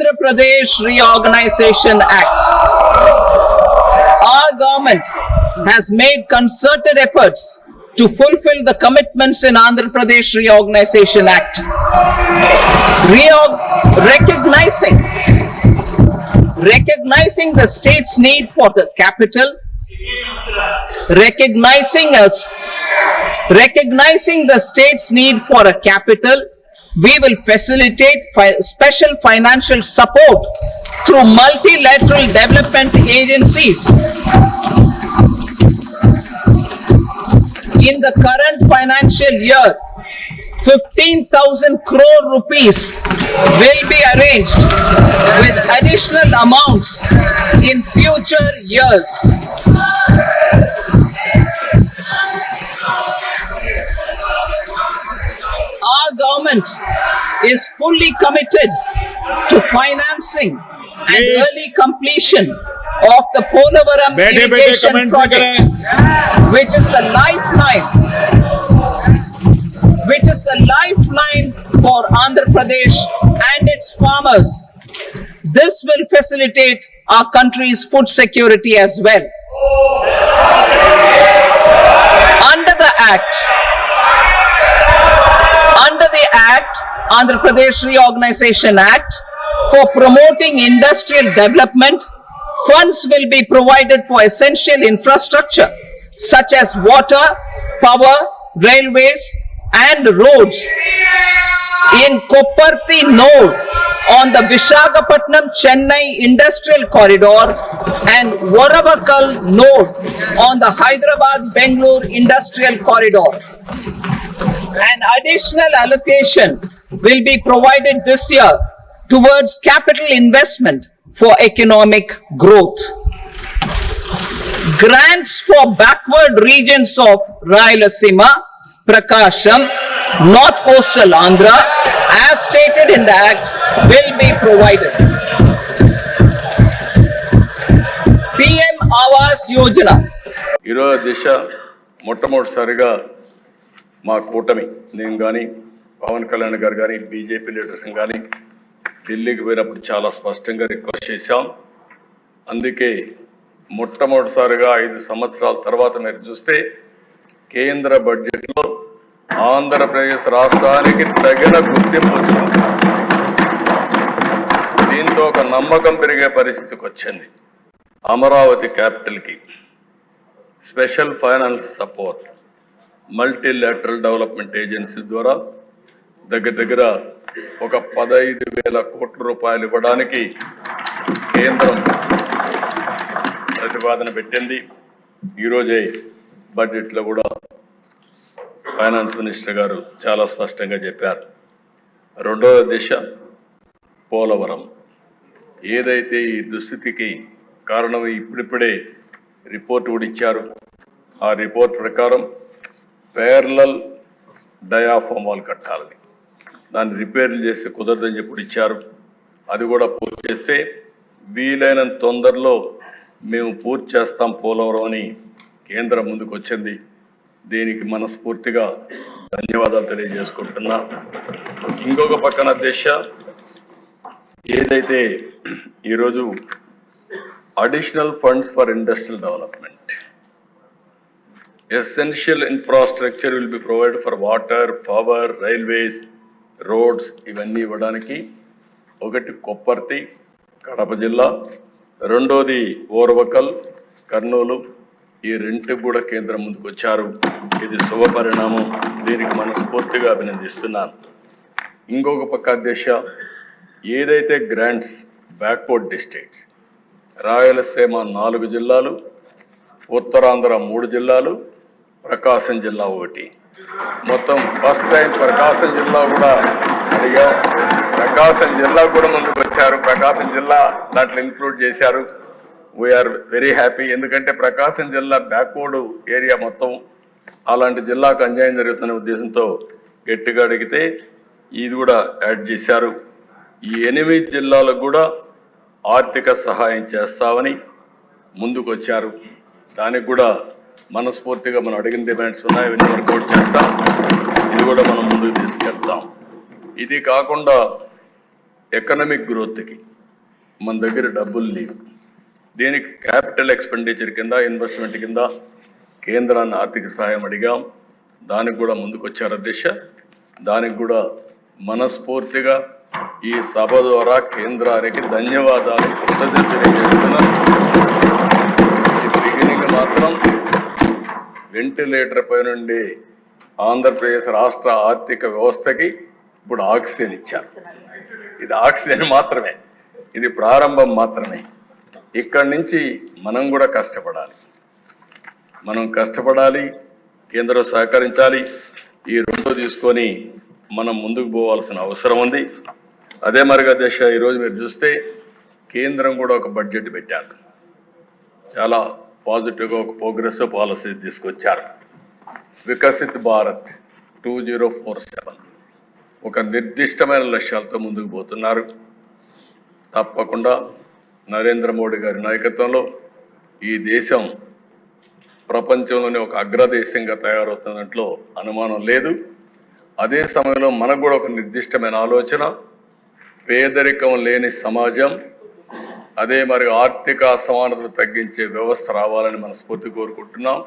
Andhra Pradesh Reorganization Act. Our government has made concerted efforts to fulfill the commitments in Andhra Pradesh Reorganization Act. Recognizing the state's need for the capital, recognizing the state's need for a capital, we will facilitate special financial support through multilateral development agencies. In the current financial year, 15,000 crore rupees will be arranged with additional amounts in future years. Our government is fully committed to financing and early completion of the Polavaram irrigation project, which is the lifeline for Andhra Pradesh and its farmers. This will facilitate our country's food security as well. Under the Andhra Pradesh Reorganization Act, for promoting industrial development, funds will be provided for essential infrastructure such as water, power, railways and roads. In Kopparthi node on the Visakhapatnam-Chennai Industrial Corridor and Varavakal node on the Hyderabad-Bangalore Industrial Corridor. An additional allocation will be provided this year towards capital investment for economic growth. Grants for backward regions of Rayalaseema, Prakasam, North Coastal Andhra, as stated in the Act, will be provided. PM Awas Yojana. ఈరోజు దిశ మొట్టమొదటిసారిగా మా కూటమి నేను కానీ పవన్ కళ్యాణ్ గారు కానీ BJP leaders కానీ ఢిల్లీకి పోయినప్పుడు చాలా స్పష్టంగా రిక్వెస్ట్ చేశాం. అందుకే మొట్టమొదటిసారిగా 5 సంవత్సరాల తర్వాత మీరు చూస్తే కేంద్ర బడ్జెట్లో ఆంధ్రప్రదేశ్ రాష్ట్రానికి తగిన గుర్తింపు వచ్చింది. దీంతో ఒక నమ్మకం పెరిగే పరిస్థితికి వచ్చింది. అమరావతి క్యాపిటల్కి special finance support multilateral development agency ద్వారా దగ్గర ఒక 15,000 కోట్ల రూపాయలు ఇవ్వడానికి కేంద్రం ప్రతిపాదన పెట్టింది. ఈరోజే బడ్జెట్లో కూడా ఫైనాన్స్ మినిస్టర్ గారు చాలా స్పష్టంగా చెప్పారు. రెండవ దిశ పోలవరం. ఏదైతే ఈ దుస్థితికి కారణం ఇప్పుడిప్పుడే రిపోర్ట్ కూడా ఇచ్చారు. ఆ రిపోర్ట్ ప్రకారం ప్యారలల్ డయాఫామ్ వాల్ కట్టాలని, దాన్ని రిపేర్లు చేసి కుదరదని చెప్పి ఇచ్చారు. అది కూడా పూర్తి చేస్తే వీలైనంత తొందరలో మేము పూర్తి చేస్తాం పోలవరం అని కేంద్రం ముందుకు వచ్చింది. దీనికి మనస్ఫూర్తిగా ధన్యవాదాలు తెలియజేసుకుంటున్నా. ఇంకొక పక్కన దిశ ఏదైతే ఈరోజు additional funds for industrial development, essential infrastructure will be provided for water, power, railways, roads. ఇవన్నీ ఇవ్వడానికి ఒకటి కొప్పర్తి కడప జిల్లా, రెండోది ఓర్వకల్ కర్నూలు, ఈ రెండుకి కూడా కేంద్రం ముందుకు వచ్చారు. ఇది శుభ పరిణామం. దీనికి మనస్ఫూర్తిగా అభినందిస్తున్నాను. ఇంకొక పక్క దిశ ఏదైతే గ్రాంట్స్ బ్యాక్వర్డ్ డిస్ట్రిక్ట్స్, రాయలసీమ 4 జిల్లాలు, ఉత్తరాంధ్ర 3 జిల్లాలు, ప్రకాశం జిల్లా 1, మొత్తం ఫస్ట్ టైం ప్రకాశం జిల్లా కూడా అడిగా. ప్రకాశం జిల్లా కూడా ముందుకు వచ్చారు. ప్రకాశం జిల్లా దాంట్లో ఇంక్లూడ్ చేశారు. We are very happy. ఎందుకంటే ప్రకాశం జిల్లా బ్యాక్వర్డ్ ఏరియా మొత్తం, అలాంటి జిల్లాకు అన్యాయం జరుగుతున్న ఉద్దేశంతో గట్టిగా అడిగితే ఇది కూడా యాడ్ చేశారు. ఈ 8 జిల్లాలకు కూడా ఆర్థిక సహాయం చేస్తామని ముందుకు వచ్చారు. దానికి కూడా మనస్ఫూర్తిగా మనం అడిగిన డిమాండ్స్ ఉన్నాయి, అవన్నీ వర్కౌట్ చేస్తాం. ఇది కూడా మనం ముందుకు తీసుకెళ్తాం. ఇది కాకుండా ఎకనామిక్ గ్రోత్కి మన దగ్గర డబ్బులు లేవు. దీనికి క్యాపిటల్ ఎక్స్పెండిచర్ కింద, ఇన్వెస్ట్మెంట్ కింద కేంద్రాన్ని ఆర్థిక సహాయం అడిగాం. దానికి కూడా ముందుకొచ్చారు అధ్యక్ష. దానికి కూడా మనస్ఫూర్తిగా ఈ సభ ద్వారా కేంద్రానికి ధన్యవాదాలు, కృతజ్ఞతలు తెలియజేస్తున్నాను. బిగినింగ్ మాత్రం వెంటిలేటర్ పై నుండి ఆంధ్రప్రదేశ్ రాష్ట్ర ఆర్థిక వ్యవస్థకి ఇప్పుడు ఆక్సిజన్ ఇచ్చారు. ఇది ఆక్సిజన్ మాత్రమే, ఇది ప్రారంభం మాత్రమే. ఇక్కడి నుంచి మనం కూడా కష్టపడాలి, కేంద్రం సహకరించాలి. ఈ రెండు తీసుకొని మనం ముందుకు పోవాల్సిన అవసరం ఉంది. అదే మరిగా దేశ ఈరోజు మీరు చూస్తే కేంద్రం కూడా ఒక బడ్జెట్ పెట్టారు. చాలా పాజిటివ్గా ఒక ప్రోగ్రెసివ్ పాలసీ తీసుకొచ్చారు. వికసిత్ భారత్ 2047 ఒక నిర్దిష్టమైన లక్ష్యాలతో ముందుకు పోతున్నారు. తప్పకుండా నరేంద్ర మోడీ గారి నాయకత్వంలో ఈ దేశం ప్రపంచంలోనే ఒక అగ్రదేశంగా తయారవుతున్న దాంట్లో అనుమానం లేదు. అదే సమయంలో మనకు కూడా ఒక నిర్దిష్టమైన ఆలోచన, పేదరికం లేని సమాజం, అదే మరి ఆర్థిక అసమానతలు తగ్గించే వ్యవస్థ రావాలని మనస్ఫూర్తి కోరుకుంటున్నాం.